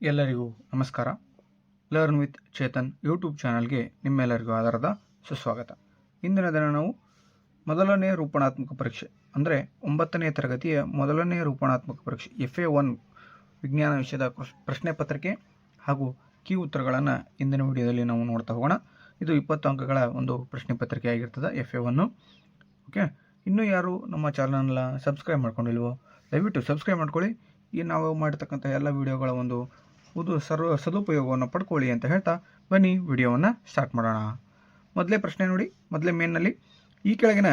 ಎಲ್ಲರಿಗೂ ನಮಸ್ಕಾರ. Learn with Chetan YouTube ಚಾನಲ್ಗೆ ನಿಮ್ಮೆಲ್ಲರಿಗೂ ಆಧಾರದ ಸುಸ್ವಾಗತ. ಇಂದಿನ ದಿನ ನಾವು ಮೊದಲನೇ ರೂಪಣಾತ್ಮಕ ಪರೀಕ್ಷೆ ಅಂದರೆ 9ನೇ ತರಗತಿಯ ಮೊದಲನೇ ರೂಪಣಾತ್ಮಕ ಪರೀಕ್ಷೆ FA1 ವಿಜ್ಞಾನ ವಿಷಯದ ಪ್ರಶ್ನೆ ಪತ್ರಿಕೆ ಹಾಗೂ ಕೀ ಉತ್ತರಗಳನ್ನು ಇಂದಿನ ವಿಡಿಯೋದಲ್ಲಿ ನಾವು ನೋಡ್ತಾ ಹೋಗೋಣ. ಇದು 20 ಅಂಕಗಳ ಒಂದು ಪ್ರಶ್ನೆ ಪತ್ರಿಕೆ ಆಗಿರ್ತದೆ FA1. ಓಕೆ, ಇನ್ನೂ ಯಾರು ನಮ್ಮ ಚಾನಲ್ನ ಸಬ್ಸ್ಕ್ರೈಬ್ ಮಾಡ್ಕೊಂಡಿಲ್ವೋ ದಯವಿಟ್ಟು ಸಬ್ಸ್ಕ್ರೈಬ್ ಮಾಡ್ಕೊಳ್ಳಿ. ಈ ನಾವು ಮಾಡ್ತಕ್ಕಂಥ ಎಲ್ಲ ವಿಡಿಯೋಗಳ ಒಂದು ಸದುಪಯೋಗವನ್ನು ಪಡ್ಕೊಳ್ಳಿ ಅಂತ ಹೇಳ್ತಾ ಬನ್ನಿ ವಿಡಿಯೋವನ್ನು ಸ್ಟಾರ್ಟ್ ಮಾಡೋಣ. ಮೊದಲೇ ಪ್ರಶ್ನೆ ನೋಡಿ, ಮೊದಲೇ ಮೇನ್ನಲ್ಲಿ ಈ ಕೆಳಗಿನ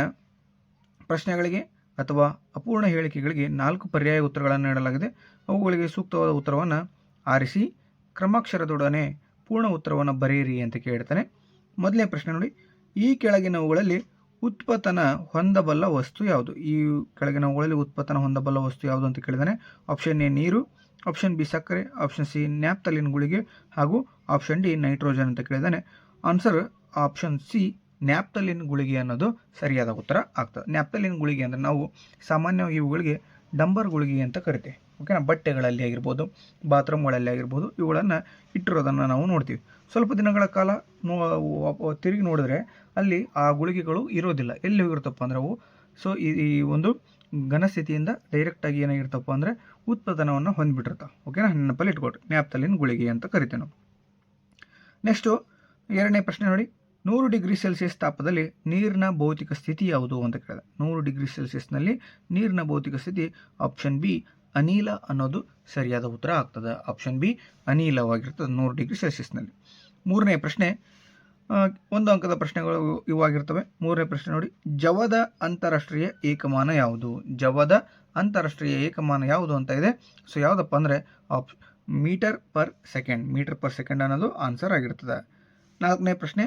ಪ್ರಶ್ನೆಗಳಿಗೆ ಅಥವಾ ಅಪೂರ್ಣ ಹೇಳಿಕೆಗಳಿಗೆ 4 ಪರ್ಯಾಯ ಉತ್ತರಗಳನ್ನು ನೀಡಲಾಗಿದೆ. ಅವುಗಳಿಗೆ ಸೂಕ್ತವಾದ ಉತ್ತರವನ್ನು ಆರಿಸಿ ಕ್ರಮಾಕ್ಷರದೊಡನೆ ಪೂರ್ಣ ಉತ್ತರವನ್ನು ಬರೆಯಿರಿ ಅಂತ ಕೇಳ್ತಾನೆ. ಮೊದಲನೇ ಪ್ರಶ್ನೆ ನೋಡಿ, ಈ ಕೆಳಗಿನವುಗಳಲ್ಲಿ ಉತ್ಪತನ ಹೊಂದಬಲ್ಲ ವಸ್ತು ಯಾವುದು? ಈ ಕೆಳಗಿನವುಗಳಲ್ಲಿ ಉತ್ಪತನ ಹೊಂದಬಲ್ಲ ವಸ್ತು ಯಾವುದು ಅಂತ ಕೇಳಿದಾನೆ. ಆಪ್ಷನ್ ಎ ನೀರು, ಆಪ್ಷನ್ ಬಿ ಸಕ್ಕರೆ, ಆಪ್ಷನ್ ಸಿ ನ್ಯಾಪ್ತಲಿನ್ ಗುಳಿಗೆ ಹಾಗೂ ಆಪ್ಷನ್ ಡಿ ನೈಟ್ರೋಜನ್ ಅಂತ ಕೇಳಿದಾನೆ. ಆನ್ಸರ್ ಆಪ್ಷನ್ ಸಿ ನ್ಯಾಪ್ತಲಿನ್ ಗುಳಿಗೆ ಅನ್ನೋದು ಸರಿಯಾದ ಉತ್ತರ ಆಗ್ತದೆ. ನ್ಯಾಪ್ತಲಿನ್ ಗುಳಿಗೆ ಅಂದರೆ ನಾವು ಸಾಮಾನ್ಯವಾಗಿ ಇವುಗಳಿಗೆ ಡಂಬರ್ ಗುಳಿಗೆ ಅಂತ ಕರಿತೇವೆ. ಓಕೆನಾ, ಬಟ್ಟೆಗಳಲ್ಲಿ ಆಗಿರ್ಬೋದು, ಬಾತ್ರೂಮ್ಗಳಲ್ಲಿ ಆಗಿರ್ಬೋದು ಇವುಗಳನ್ನು ಇಟ್ಟಿರೋದನ್ನು ನಾವು ನೋಡ್ತೀವಿ. ಸ್ವಲ್ಪ ದಿನಗಳ ಕಾಲ ತಿರುಗಿ ನೋಡಿದ್ರೆ ಅಲ್ಲಿ ಆ ಗುಳಿಗೆಗಳು ಇರೋದಿಲ್ಲ. ಎಲ್ಲಿ ಹೋಗಿರ್ತಪ್ಪ ಅಂದರೆ ಅವು ಈ ಒಂದು ಘನಸ್ಥಿತಿಯಿಂದ ಡೈರೆಕ್ಟಾಗಿ ಏನಾಗಿರ್ತಪ್ಪ ಅಂದರೆ ಉತ್ಪತನವನ್ನು ಹೊಂದ್ಬಿಟ್ಟಿರ್ತಾವೆ. ಓಕೆನಾ, ನೆನಪಲ್ಲಿ ಇಟ್ಕೊಳ್ರಿ, ನ್ಯಾಪ್ತಲಿನ್ ಗುಳಿಗೆ ಅಂತ ಕರಿತೇವೆ ನಾವು. ನೆಕ್ಸ್ಟು ಎರಡನೇ ಪ್ರಶ್ನೆ ನೋಡಿ, 100 ಡಿಗ್ರಿ ಸೆಲ್ಸಿಯಸ್ ತಾಪದಲ್ಲಿ ನೀರಿನ ಭೌತಿಕ ಸ್ಥಿತಿ ಯಾವುದು ಅಂತ ಕೇಳಿದೆ. 100 ಡಿಗ್ರಿ ಸೆಲ್ಸಿಯಸ್ನಲ್ಲಿ ನೀರಿನ ಭೌತಿಕ ಸ್ಥಿತಿ ಆಪ್ಷನ್ ಬಿ ಅನಿಲ ಅನ್ನೋದು ಸರಿಯಾದ ಉತ್ತರ ಆಗ್ತದೆ. ಆಪ್ಷನ್ ಬಿ ಅನಿಲವಾಗಿರ್ತದೆ 100 ಡಿಗ್ರಿ ಸೆಲ್ಸಿಯಸ್ನಲ್ಲಿ. ಮೂರನೇ ಪ್ರಶ್ನೆ, 1 ಅಂಕದ ಪ್ರಶ್ನೆಗಳು ಇವಾಗಿರ್ತವೆ. ಮೂರನೇ ಪ್ರಶ್ನೆ ನೋಡಿ, ಜವದ ಅಂತಾರಾಷ್ಟ್ರೀಯ ಏಕಮಾನ ಯಾವುದು? ಜವದ ಅಂತಾರಾಷ್ಟ್ರೀಯ ಏಕಮಾನ ಯಾವುದು ಅಂತ ಇದೆ. ಸೊ ಯಾವುದಪ್ಪ ಅಂದರೆ ಮೀಟರ್ ಪರ್ ಸೆಕೆಂಡ್ ಅನ್ನೋದು ಆನ್ಸರ್ ಆಗಿರ್ತದೆ. ನಾಲ್ಕನೇ ಪ್ರಶ್ನೆ,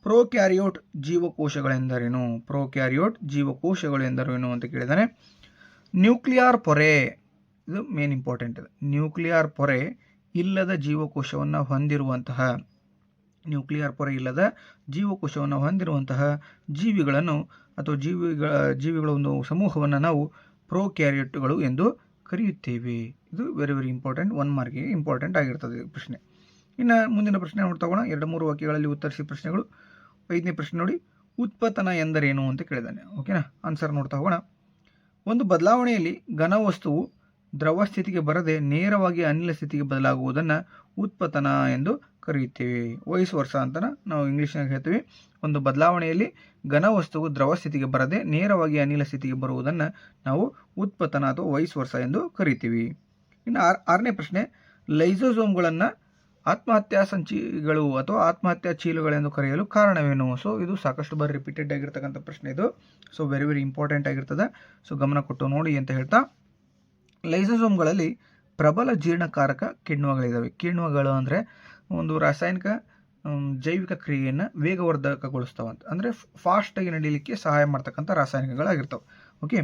ಪ್ರೋಕ್ಯಾರಿಯೋಟ್ ಜೀವಕೋಶಗಳೆಂದರೇನು? ಪ್ರೋಕ್ಯಾರಿಯೋಟ್ ಜೀವಕೋಶಗಳು ಎಂದರೇನು ಅಂತ ಕೇಳಿದಾನೆ. ನ್ಯೂಕ್ಲಿಯರ್ ಪೊರೆ, ಇದು ಮೇನ್ ಇಂಪಾರ್ಟೆಂಟ್ ಇದೆ. ನ್ಯೂಕ್ಲಿಯರ್ ಪೊರೆ ಇಲ್ಲದ ಜೀವಕೋಶವನ್ನು ಹೊಂದಿರುವಂತಹ ಜೀವಿಗಳನ್ನು ಅಥವಾ ಜೀವಿಗಳ ಒಂದು ಸಮೂಹವನ್ನು ನಾವು ಪ್ರೋಕ್ಯಾರಿಯೋಟ್ಗಳು ಎಂದು ಕರೆಯುತ್ತೇವೆ. ಇದು ವೆರಿ ವೆರಿ ಇಂಪಾರ್ಟೆಂಟ್, 1 ಮಾರ್ಕಿಗೆ ಇಂಪಾರ್ಟೆಂಟ್ ಆಗಿರ್ತದೆ ಪ್ರಶ್ನೆ. ಇನ್ನು ಮುಂದಿನ ಪ್ರಶ್ನೆ ನೋಡ್ತಾ ಹೋಗೋಣ. 2-3 ವಾಕ್ಯಗಳಲ್ಲಿ ಉತ್ತರಿಸಿ ಪ್ರಶ್ನೆಗಳು. 5ನೇ ಪ್ರಶ್ನೆ ನೋಡಿ, ಉತ್ಪತನ ಎಂದರೇನು ಅಂತ ಕೇಳಿದಾನೆ. ಓಕೆನಾ, ಆನ್ಸರ್ ನೋಡ್ತಾ ಹೋಗೋಣ. ಒಂದು ಬದಲಾವಣೆಯಲ್ಲಿ ಘನವಸ್ತುವು ದ್ರವ ಸ್ಥಿತಿಗೆ ಬರದೆ ನೇರವಾಗಿ ಅನಿಲ ಸ್ಥಿತಿಗೆ ಬದಲಾಗುವುದನ್ನು ಉತ್ಪತನ ಎಂದು ಕರೆಯುತ್ತೇವೆ. ವೈಸ್ ವರ್ಷ ಅಂತ ನಾವು ಇಂಗ್ಲೀಷ್ನಾಗ ಹೇಳ್ತೀವಿ. ಒಂದು ಬದಲಾವಣೆಯಲ್ಲಿ ಘನವಸ್ತುವು ದ್ರವ ಸ್ಥಿತಿಗೆ ಬರದೆ ನೇರವಾಗಿ ಅನಿಲ ಸ್ಥಿತಿಗೆ ಬರುವುದನ್ನು ನಾವು ಉತ್ಪತನ ಅಥವಾ ವೈಸ್ ವರ್ಷ ಎಂದು ಕರಿತೀವಿ. ಇನ್ನು 6ನೇ ಪ್ರಶ್ನೆ, ಲೈಸೋಸೋಮ್ಗಳನ್ನು ಆತ್ಮಹತ್ಯಾ ಸಂಚಿಗಳು ಅಥವಾ ಆತ್ಮಹತ್ಯಾ ಚೀಲಗಳೆಂದು ಕರೆಯಲು ಕಾರಣವೇನು? ಸೊ ಇದು ಸಾಕಷ್ಟು ಬಾರಿ ರಿಪೀಟೆಡ್ ಆಗಿರ್ತಕ್ಕಂಥ ಪ್ರಶ್ನೆ ಇದು. ಸೊ ವೆರಿ ವೆರಿ ಇಂಪಾರ್ಟೆಂಟ್ ಆಗಿರ್ತದೆ. ಸೊ ಗಮನ ಕೊಟ್ಟು ನೋಡಿ ಅಂತ ಹೇಳ್ತಾ, ಲೈಸೋಸೋಮ್ಗಳಲ್ಲಿ ಪ್ರಬಲ ಜೀರ್ಣಕಾರಕ ಕಿಣ್ವಗಳಿದ್ದಾವೆ. ಕಿಣ್ವಗಳು ಅಂದರೆ ಒಂದು ರಾಸಾಯನಿಕ ಜೈವಿಕ ಕ್ರಿಯೆಯನ್ನು ವೇಗವರ್ಧಕಗೊಳಿಸ್ತಾವಂತ, ಅಂದರೆ ಫಾಸ್ಟಾಗಿ ನಡೀಲಿಕ್ಕೆ ಸಹಾಯ ಮಾಡ್ತಕ್ಕಂಥ ರಾಸಾಯನಿಕಗಳಾಗಿರ್ತವೆ. ಓಕೆ,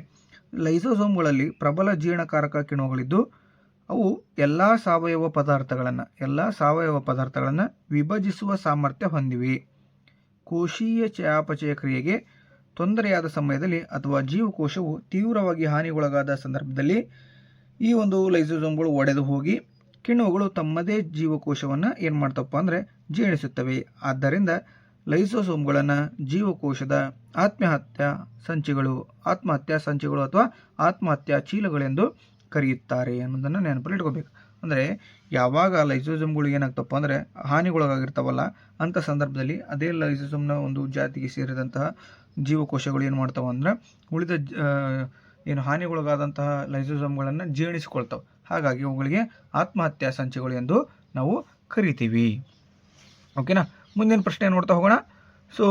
ಲೈಸೋಸೋಮ್ಗಳಲ್ಲಿ ಪ್ರಬಲ ಜೀರ್ಣಕಾರಕ ಕಿಣ್ವಗಳಿದ್ದು ಅವು ಎಲ್ಲ ಸಾವಯವ ಪದಾರ್ಥಗಳನ್ನು ವಿಭಜಿಸುವ ಸಾಮರ್ಥ್ಯ ಹೊಂದಿವೆ. ಕೋಶೀಯ ಚಯಾಪಚಯ ಕ್ರಿಯೆಗೆ ತೊಂದರೆಯಾದ ಸಮಯದಲ್ಲಿ ಅಥವಾ ಜೀವಕೋಶವು ತೀವ್ರವಾಗಿ ಹಾನಿಗೊಳಗಾದ ಸಂದರ್ಭದಲ್ಲಿ ಈ ಒಂದು ಲೈಸೋಸೋಮ್ಗಳು ಒಡೆದು ಹೋಗಿ ಕಿಣ್ವಗಳು ತಮ್ಮದೇ ಜೀವಕೋಶವನ್ನು ಏನು ಮಾಡ್ತಪ್ಪ ಅಂದರೆ ಜೀರ್ಣಿಸುತ್ತವೆ. ಆದ್ದರಿಂದ ಲೈಸೋಸೋಮ್ಗಳನ್ನು ಜೀವಕೋಶದ ಆತ್ಮಹತ್ಯಾ ಸಂಚಿಗಳು ಅಥವಾ ಆತ್ಮಹತ್ಯಾ ಚೀಲಗಳೆಂದು ಕರೆಯುತ್ತಾರೆ ಅನ್ನೋದನ್ನು ನೆನಪಲ್ಲಿ ಇಟ್ಕೋಬೇಕು. ಅಂದರೆ ಯಾವಾಗ ಲೈಸೋಸೋಮ್ಗಳು ಏನಾಗ್ತಪ್ಪ ಅಂದರೆ ಹಾನಿಗೊಳಗಾಗಿರ್ತಾವಲ್ಲ ಅಂಥ ಸಂದರ್ಭದಲ್ಲಿ ಅದೇ ಲೈಸೋಸೋಮ್ನ ಒಂದು ಜಾತಿಗೆ ಸೇರಿದಂತಹ ಜೀವಕೋಶಗಳು ಏನು ಮಾಡ್ತಾವೆ ಅಂದರೆ ಉಳಿದ ಹಾನಿಗೊಳಗಾದಂತಹ ಲೈಸೋಸೋಮ್ಗಳನ್ನು ಜೀರ್ಣಿಸಿಕೊಳ್ತಾವೆ. ಹಾಗಾಗಿ ಅವುಗಳಿಗೆ ಆತ್ಮಹತ್ಯಾ ಸಂಚಿಗಳು ಎಂದು ನಾವು ಕರಿತೀವಿ. ಓಕೆನಾ, ಮುಂದಿನ ಪ್ರಶ್ನೆ ನೋಡ್ತಾ ಹೋಗೋಣ. ಸೊ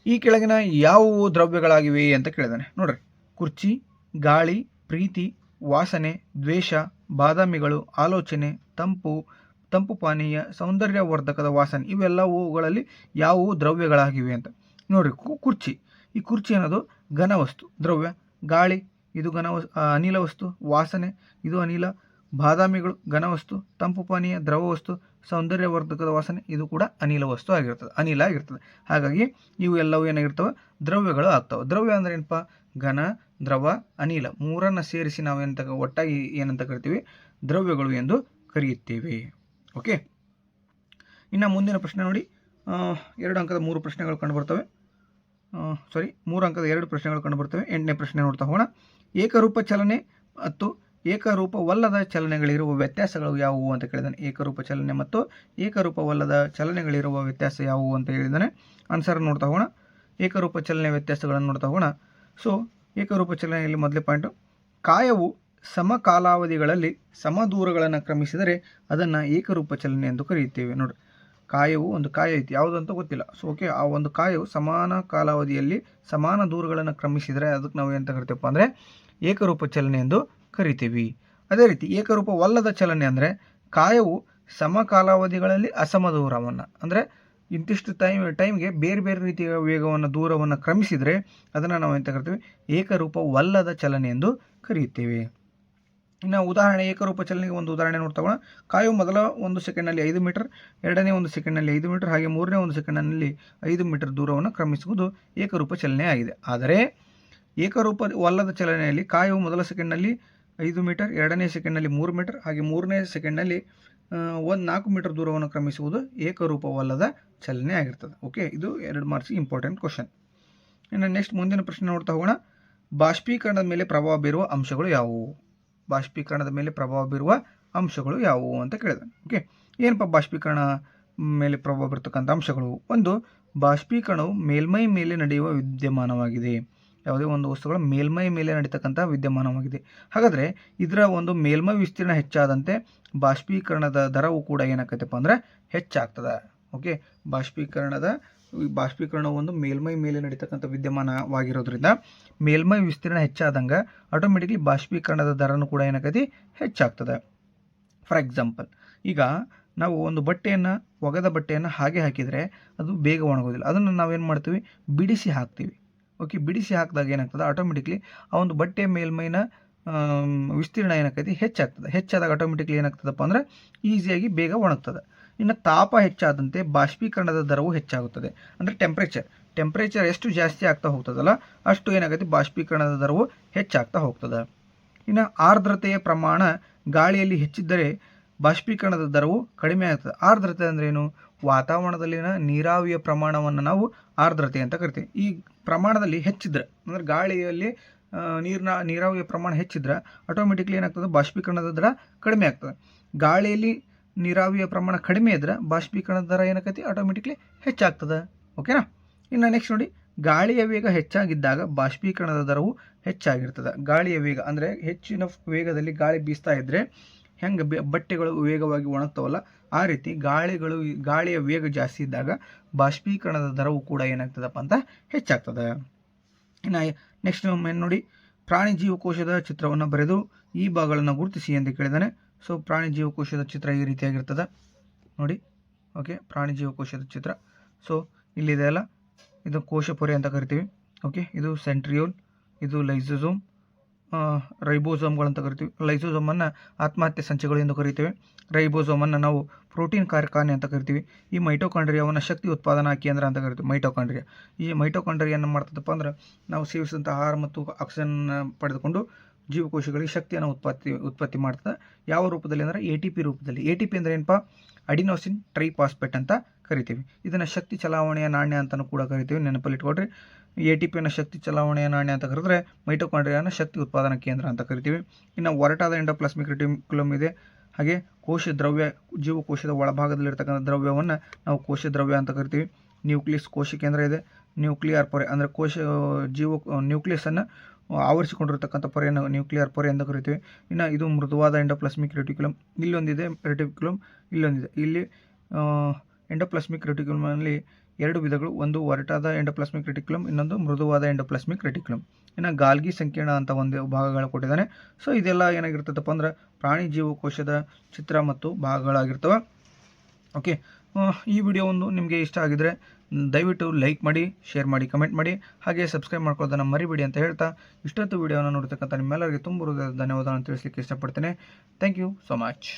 ಈ ಕೆಳಗಿನ ಯಾವುವು ದ್ರವ್ಯಗಳಾಗಿವೆ ಅಂತ ಕೇಳಿದಾನೆ. ನೋಡ್ರಿ, ಕುರ್ಚಿ, ಗಾಳಿ, ಪ್ರೀತಿ, ವಾಸನೆ, ದ್ವೇಷ, ಬಾದಾಮಿಗಳು, ಆಲೋಚನೆ, ತಂಪು ಪಾನೀಯ, ಸೌಂದರ್ಯವರ್ಧಕದ ವಾಸನೆ, ಇವೆಲ್ಲವುಗಳಲ್ಲಿ ಯಾವುವು ದ್ರವ್ಯಗಳಾಗಿವೆ ಅಂತ ನೋಡ್ರಿ. ಕುರ್ಚಿ, ಈ ಕುರ್ಚಿ ಅನ್ನೋದು ಘನವಸ್ತು ದ್ರವ್ಯ. ಗಾಳಿ ಇದು ಅನಿಲ ವಸ್ತು, ವಾಸನೆ ಇದು ಅನಿಲ, ಬಾದಾಮಿಗಳು ಘನವಸ್ತು, ತಂಪು ಪಾನೀಯ ದ್ರವ ವಸ್ತು, ಸೌಂದರ್ಯವರ್ಧಕದ ವಾಸನೆ ಇದು ಕೂಡ ಅನಿಲ ಆಗಿರ್ತದೆ. ಹಾಗಾಗಿ ಇವು ಎಲ್ಲವೂ ಏನಾಗಿರ್ತವೆ? ದ್ರವ್ಯಗಳು ಆಗ್ತವೆ. ದ್ರವ್ಯ ಅಂದ್ರೆ ಏನಪ್ಪ? ಘನ, ದ್ರವ, ಅನಿಲ ಮೂರನ್ನು ಸೇರಿಸಿ ನಾವು ಒಟ್ಟಾಗಿ ಏನಂತ ಕರಿತೀವಿ? ದ್ರವ್ಯಗಳು ಎಂದು ಕರೆಯುತ್ತೇವೆ. ಓಕೆ, ಇನ್ನು ಮುಂದಿನ ಪ್ರಶ್ನೆ ನೋಡಿ. 2 ಅಂಕದ 3 ಪ್ರಶ್ನೆಗಳು ಕಂಡುಬರ್ತವೆ. 3 ಅಂಕದ 2 ಪ್ರಶ್ನೆಗಳು ಕಂಡುಬರ್ತವೆ. 8ನೇ ಪ್ರಶ್ನೆ ನೋಡ್ತಾ ಹೋಗೋಣ. ಏಕರೂಪ ಚಲನೆ ಮತ್ತು ಏಕರೂಪವಲ್ಲದ ಚಲನೆಗಳಿರುವ ವ್ಯತ್ಯಾಸಗಳು ಯಾವುವು ಅಂತ ಕೇಳಿದ್ದಾನೆ. ಏಕರೂಪ ಚಲನೆ ಮತ್ತು ಏಕರೂಪವಲ್ಲದ ಚಲನೆಗಳಿರುವ ವ್ಯತ್ಯಾಸ ಯಾವುವು ಅಂತ ಹೇಳಿದ್ದಾನೆ. ಆನ್ಸರ್ ನೋಡ್ತಾ ಹೋಗೋಣ. ಏಕರೂಪ ಚಲನೆ ವ್ಯತ್ಯಾಸಗಳನ್ನು ನೋಡ್ತಾ ಹೋಗೋಣ. ಸೊ ಏಕರೂಪ ಚಲನೆಯಲ್ಲಿ ಮೊದಲೇ ಪಾಯಿಂಟು, ಕಾಯವು ಸಮಕಾಲಾವಧಿಗಳಲ್ಲಿ ಸಮದೂರಗಳನ್ನು ಕ್ರಮಿಸಿದರೆ ಅದನ್ನು ಏಕರೂಪ ಚಲನೆ ಎಂದು ಕರೆಯುತ್ತೇವೆ. ನೋಡಿರಿ, ಕಾಯವು ಒಂದು ಕಾಯ ಐತಿ, ಯಾವುದು ಅಂತ ಗೊತ್ತಿಲ್ಲ. ಸೊ ಓಕೆ, ಆ ಒಂದು ಕಾಯವು ಸಮಾನ ಕಾಲಾವಧಿಯಲ್ಲಿ ಸಮಾನ ದೂರಗಳನ್ನು ಕ್ರಮಿಸಿದರೆ ಅದಕ್ಕೆ ನಾವು ಏನಂತ ಕರಿತೀವಪ್ಪ ಅಂದರೆ ಏಕರೂಪ ಚಲನೆ ಎಂದು ಕರಿತೀವಿ. ಅದೇ ರೀತಿ ಏಕರೂಪವಲ್ಲದ ಚಲನೆ ಅಂದರೆ ಕಾಯವು ಸಮಕಾಲಾವಧಿಗಳಲ್ಲಿ ಅಸಮ ದೂರವನ್ನು, ಅಂದರೆ ಇಂತಿಷ್ಟು ಟೈಮ್ಗೆ ಬೇರೆ ಬೇರೆ ರೀತಿಯ ವೇಗವನ್ನು ದೂರವನ್ನು ಕ್ರಮಿಸಿದರೆ ಅದನ್ನು ನಾವು ಎಂತ ಕರಿತೀವಿ, ಏಕರೂಪವಲ್ಲದ ಚಲನೆ ಎಂದು ಕರೆಯುತ್ತೇವೆ. ಇನ್ನು ಉದಾಹರಣೆ, ಏಕರೂಪ ಚಲನೆಗೆ ಒಂದು ಉದಾಹರಣೆ ನೋಡ್ತಾ, ಕಾಯವು ಮೊದಲ 1 ಸೆಕೆಂಡ್ನಲ್ಲಿ 5 ಮೀಟರ್, ಎರಡನೇ 1 ಸೆಕೆಂಡ್ನಲ್ಲಿ 5 ಮೀಟರ್, ಹಾಗೆ ಮೂರನೇ 1 ಸೆಕೆಂಡ್ನಲ್ಲಿ 5 ಮೀಟರ್ ದೂರವನ್ನು ಕ್ರಮಿಸುವುದು ಏಕರೂಪ ಚಲನೆ ಆಗಿದೆ. ಆದರೆ ಏಕರೂಪವಲ್ಲದ ಚಲನೆಯಲ್ಲಿ ಕಾಯವು ಮೊದಲ ಸೆಕೆಂಡ್ನಲ್ಲಿ 5 ಮೀಟರ್, ಎರಡನೇ ಸೆಕೆಂಡ್ನಲ್ಲಿ 3 ಮೀಟರ್, ಹಾಗೆ ಮೂರನೇ ಸೆಕೆಂಡ್ನಲ್ಲಿ 4 ಮೀಟರ್ ದೂರವನ್ನು ಕ್ರಮಿಸುವುದು ಏಕರೂಪವಲ್ಲದ ಚಲನೆ ಆಗಿರ್ತದೆ. ಓಕೆ, ಇದು 2 ಮಾರ್ಕ್ಸ್ ಇಂಪಾರ್ಟೆಂಟ್ ಕ್ವಶನ್. ಇನ್ನು ನೆಕ್ಸ್ಟ್ ಮುಂದಿನ ಪ್ರಶ್ನೆ ನೋಡ್ತಾ ಹೋಗೋಣ. ಬಾಷ್ಪೀಕರಣದ ಮೇಲೆ ಪ್ರಭಾವ ಬೀರುವ ಅಂಶಗಳು ಯಾವುವು? ಬಾಷ್ಪೀಕರಣದ ಮೇಲೆ ಪ್ರಭಾವ ಬೀರುವ ಅಂಶಗಳು ಯಾವುವು ಅಂತ ಕೇಳಿದೆ. ಓಕೆ, ಏನಪ್ಪ ಬಾಷ್ಪೀಕರಣ ಮೇಲೆ ಪ್ರಭಾವ ಬೀರ್ತಕ್ಕಂಥ ಅಂಶಗಳು? ಒಂದು, ಬಾಷ್ಪೀಕರಣವು ಮೇಲ್ಮೈ ಮೇಲೆ ನಡೆಯುವ ವಿದ್ಯಮಾನವಾಗಿದೆ. ಯಾವುದೇ ಒಂದು ವಸ್ತುಗಳ ಮೇಲ್ಮೈ ಮೇಲೆ ನಡೀತಕ್ಕಂಥ ವಿದ್ಯಮಾನವಾಗಿದೆ. ಹಾಗಾದರೆ ಇದರ ಒಂದು ಮೇಲ್ಮೈ ವಿಸ್ತೀರ್ಣ ಹೆಚ್ಚಾದಂತೆ ಬಾಷ್ಪೀಕರಣದ ದರವು ಕೂಡ ಏನಾಗ್ತೈತಪ್ಪ ಅಂದರೆ ಹೆಚ್ಚಾಗ್ತದೆ. ಓಕೆ, ಬಾಷ್ಪೀಕರಣವು ಒಂದು ಮೇಲ್ಮೈ ಮೇಲೆ ನಡೀತಕ್ಕಂಥ ವಿದ್ಯಮಾನವಾಗಿರೋದ್ರಿಂದ ಮೇಲ್ಮೈ ವಿಸ್ತೀರ್ಣ ಹೆಚ್ಚಾದಂಗೆ ಆಟೋಮೆಟಿಕ್ಲಿ ಬಾಷ್ಪೀಕರಣದ ದರನೂ ಕೂಡ ಏನಾಗೈತಿ ಹೆಚ್ಚಾಗ್ತದೆ. ಫಾರ್ ಎಕ್ಸಾಂಪಲ್, ಈಗ ನಾವು ಒಂದು ಒಗೆದ ಬಟ್ಟೆಯನ್ನು ಹಾಗೆ ಹಾಕಿದರೆ ಅದು ಬೇಗ ಒಣಗೋದಿಲ್ಲ. ಅದನ್ನು ನಾವೇನು ಮಾಡ್ತೀವಿ, ಬಿಡಿಸಿ ಹಾಕ್ತೀವಿ. ಓಕೆ, ಬಿಡಿಸಿ ಹಾಕಿದಾಗ ಏನಾಗ್ತದೆ, ಆಟೋಮೆಟಿಕ್ಲಿ ಆ ಒಂದು ಬಟ್ಟೆ ಮೇಲ್ಮೈನ ವಿಸ್ತೀರ್ಣ ಏನಾಗ್ತೈತಿ ಹೆಚ್ಚಾಗ್ತದೆ. ಹೆಚ್ಚಾದಾಗ ಆಟೋಮೆಟಿಕ್ಲಿ ಏನಾಗ್ತದಪ್ಪ ಅಂದರೆ ಈಸಿಯಾಗಿ ಬೇಗ ಒಣಗ್ತದೆ. ಇನ್ನು ತಾಪ ಹೆಚ್ಚಾದಂತೆ ಬಾಷ್ಪೀಕರಣದ ದರವು ಹೆಚ್ಚಾಗುತ್ತದೆ. ಅಂದರೆ ಟೆಂಪ್ರೇಚರ್ ಎಷ್ಟು ಜಾಸ್ತಿ ಆಗ್ತಾ ಹೋಗ್ತದಲ್ಲ ಅಷ್ಟು ಏನಾಗುತ್ತೆ, ಬಾಷ್ಪೀಕರಣದ ದರವು ಹೆಚ್ಚಾಗ್ತಾ ಹೋಗ್ತದೆ. ಇನ್ನು ಆರ್ದ್ರತೆಯ ಪ್ರಮಾಣ ಗಾಳಿಯಲ್ಲಿ ಹೆಚ್ಚಿದ್ದರೆ ಬಾಷ್ಪೀಕರಣದ ದರವು ಕಡಿಮೆ ಆಗ್ತದೆ. ಆರ್ದ್ರತೆ ಅಂದ್ರೆ ಏನು? ವಾತಾವರಣದಲ್ಲಿನ ನೀರಾವಿಯ ಪ್ರಮಾಣವನ್ನು ನಾವು ಆರ್ದ್ರತೆ ಅಂತ ಕರಿತೀವಿ. ಈ ಪ್ರಮಾಣದಲ್ಲಿ ಹೆಚ್ಚಿದ್ರೆ ಅಂದರೆ ಗಾಳಿಯಲ್ಲಿ ನೀರಾವಿಯ ಪ್ರಮಾಣ ಹೆಚ್ಚಿದ್ರೆ ಆಟೋಮೆಟಿಕ್ಲಿ ಏನಾಗ್ತದೆ, ಬಾಷ್ಪೀಕರಣದ ದರ ಕಡಿಮೆ ಆಗ್ತದೆ. ಗಾಳಿಯಲ್ಲಿ ನೀರಾವಿಯ ಪ್ರಮಾಣ ಕಡಿಮೆ ಇದ್ರೆ ಬಾಷ್ಪೀಕರಣದ ದರ ಏನಾಗ್ತೈತಿ, ಆಟೋಮೆಟಿಕ್ಲಿ ಹೆಚ್ಚಾಗ್ತದೆ. ಓಕೆನಾ? ಇನ್ನು ನೆಕ್ಸ್ಟ್ ನೋಡಿ, ಗಾಳಿಯ ವೇಗ ಹೆಚ್ಚಾಗಿದ್ದಾಗ ಬಾಷ್ಪೀಕರಣದ ದರವು ಹೆಚ್ಚಾಗಿರ್ತದೆ. ಗಾಳಿಯ ವೇಗ ಅಂದರೆ ಹೆಚ್ಚಿನ ವೇಗದಲ್ಲಿ ಗಾಳಿ ಬೀಸ್ತಾ ಇದ್ದರೆ ಹೆಂಗೆ ಬಟ್ಟೆಗಳು ವೇಗವಾಗಿ ಒಣಗ್ತಾವಲ್ಲ ಆ ರೀತಿ ಗಾಳಿಯ ವೇಗ ಜಾಸ್ತಿ ಇದ್ದಾಗ ಬಾಷ್ಪೀಕರಣದ ದರವು ಕೂಡ ಏನಾಗ್ತದಪ್ಪ ಅಂತ ಹೆಚ್ಚಾಗ್ತದೆ. ಇನ್ನು ನೆಕ್ಸ್ಟ್ ನೋಡಿ, ಪ್ರಾಣಿ ಜೀವಕೋಶದ ಚಿತ್ರವನ್ನು ಬರೆದು ಈ ಭಾಗಗಳನ್ನು ಗುರುತಿಸಿ ಎಂದು ಕೇಳಿದ್ದಾನೆ. ಸೊ ಪ್ರಾಣಿ ಜೀವಕೋಶದ ಚಿತ್ರ ಈ ರೀತಿಯಾಗಿರ್ತದೆ ನೋಡಿ. ಓಕೆ, ಪ್ರಾಣಿ ಜೀವಕೋಶದ ಚಿತ್ರ. ಸೊ ಇಲ್ಲಿದೆ ಅಲ್ಲ, ಇದು ಕೋಶಪೊರೆ ಅಂತ ಕರಿತೀವಿ. ಓಕೆ, ಇದು ಸೆಂಟ್ರಿಯೋಲ್, ಇದು ಲೈಸೋಸೋಮ್, ರೈಬೋಸೋಮ್ಗಳಂತ ಕರಿತೀವಿ. ಲೈಸೋಸೋಮನ್ನು ಆತ್ಮಹತ್ಯೆ ಸಂಚಿಗಳು ಎಂದು ಕರಿತೇವೆ. ರೈಬೋಸೋಮನ್ನು ನಾವು ಪ್ರೋಟೀನ್ ಕಾರ್ಖಾನೆ ಅಂತ ಕರಿತೀವಿ. ಈ ಮೈಟೋಕಾಂಡ್ರಿಯಾವನ್ನು ಶಕ್ತಿ ಉತ್ಪಾದನಾ ಕೇಂದ್ರ ಅಂತ ಕರಿತೀವಿ. ಈ ಮೈಟೋಕಾಂಡ್ರಿಯಾ ಏನು ಮಾಡ್ತದಪ್ಪ ಅಂದ್ರೆ ನಾವು ಸೇವಿಸಿದಂಥ ಆಹಾರ ಮತ್ತು ಆಕ್ಸಿಜನ್ ಪಡೆದುಕೊಂಡು ಜೀವಕೋಶಗಳಿಗೆ ಶಕ್ತಿಯನ್ನು ಉತ್ಪತ್ತಿ ಮಾಡ್ತದೆ. ಯಾವ ರೂಪದಲ್ಲಿ ಅಂದರೆ ATP ರೂಪದಲ್ಲಿ. ATP ಅಂದರೆ ಏನಪ್ಪ, ಅಡಿನೋಸಿನ್ ಟ್ರೈಫಾಸ್ಫೇಟ್ ಅಂತ ಕರಿತೀವಿ. ಇದನ್ನು ಶಕ್ತಿ ಚಲಾವಣೆಯ ನಾಣ್ಯ ಅಂತಲೂ ಕೂಡ ಕರಿತೀವಿ. ನೆನಪಲ್ಲಿಟ್ಕೊಳ್ರಿ, ATPಯನ್ನು ಶಕ್ತಿ ಚಲಾವಣೆಯ ನಾಣ್ಯ ಅಂತ ಕರೆದ್ರೆ ಮೈಟೋಕಾಂಡ್ರಿಯಾನ ಶಕ್ತಿ ಉತ್ಪಾದನಾ ಕೇಂದ್ರ ಅಂತ ಕರಿತೀವಿ. ಇನ್ನು ಒರಟಾದ ಎಂಡೋಪ್ಲಾಸ್ಮಿಕ್ ರೆಟಿಕ್ಯುಲಮ್ ಇದೆ. ಹಾಗೆ ಕೋಶ ದ್ರವ್ಯ, ಜೀವಕೋಶದ ಒಳಭಾಗದಲ್ಲಿರ್ತಕ್ಕಂಥ ದ್ರವ್ಯವನ್ನು ನಾವು ಕೋಶ ದ್ರವ್ಯ ಅಂತ ಕರಿತೀವಿ. ನ್ಯೂಕ್ಲಿಯಸ್ ಕೋಶ ಕೇಂದ್ರ ಇದೆ. ನ್ಯೂಕ್ಲಿಯರ್ ಪೊರೆ ಅಂದರೆ ನ್ಯೂಕ್ಲಿಯಸನ್ನು ಆವರಿಸಿಕೊಂಡಿರ್ತಕ್ಕಂಥ ಪೊರೆಯನ್ನು ನ್ಯೂಕ್ಲಿಯರ್ ಪೊರೆ ಎಂದು ಕರಿತೀವಿ. ಇನ್ನು ಇದು ಮೃದುವಾದ ಎಂಡೋಪ್ಲಾಸ್ಮಿಕ್ ರೆಟಿಕ್ಯುಲಮ್. ಇಲ್ಲೊಂದಿದೆ ರೆಟಿಕ್ಯುಲಮ್, ಇಲ್ಲೊಂದಿದೆ. ಇಲ್ಲಿ ಎಂಡೋಪ್ಲಾಸ್ಮಿಕ್ ರೆಟಿಕ್ಯುಲಮ್ನಲ್ಲಿ 2 ವಿಧಗಳು, ಒಂದು ಒರಟಾದ ಎಂಡೋಪ್ಲಾಸ್ಮಿಕ್ ರೆಟಿಕ್ಯುಲಮ್, ಇನ್ನೊಂದು ಮೃದುವಾದ ಎಂಡೋಪ್ಲಾಸ್ಮಿಕ್ ರೆಟಿಕ್ಯುಲಮ್. ಇನ್ನು ಗಾಲ್ಗಿ ಸಂಕೀರ್ಣ ಅಂತ ಒಂದು ಭಾಗಗಳು ಕೊಟ್ಟಿದ್ದಾನೆ. ಸೊ ಇದೆಲ್ಲ ಏನಾಗಿರ್ತದಪ್ಪ ಅಂದ್ರೆ ಪ್ರಾಣಿ ಜೀವಕೋಶದ ಚಿತ್ರ ಮತ್ತು ಭಾಗಗಳಾಗಿರ್ತವೆ. ಓಕೆ, ಈ ವಿಡಿಯೋ ನಿಮಗೆ ಇಷ್ಟ ಆಗಿದ್ರೆ ದಯವಿಟ್ಟು ಲೈಕ್ ಮಾಡಿ, ಶೇರ್ ಮಾಡಿ, ಕಮೆಂಟ್ ಮಾಡಿ, ಹಾಗೆ ಸಬ್ಸ್ಕ್ರೈಬ್ ಮಾಡ್ಕೊಳ್ಳೋದನ್ನು ಮರಿಬೇಡಿ ಅಂತ ಹೇಳ್ತಾ ಇಷ್ಟೊತ್ತು ವಿಡಿಯೋನ ನೋಡ್ತಕ್ಕಂಥ ನಿಮ್ಮೆಲ್ಲರಿಗೆ ತುಂಬ ಹೃದಯದ ಧನ್ಯವಾದಗಳನ್ನು ತಿಳಿಸಲಿಕ್ಕೆ ಇಷ್ಟಪಡ್ತೇನೆ. Thank you so much.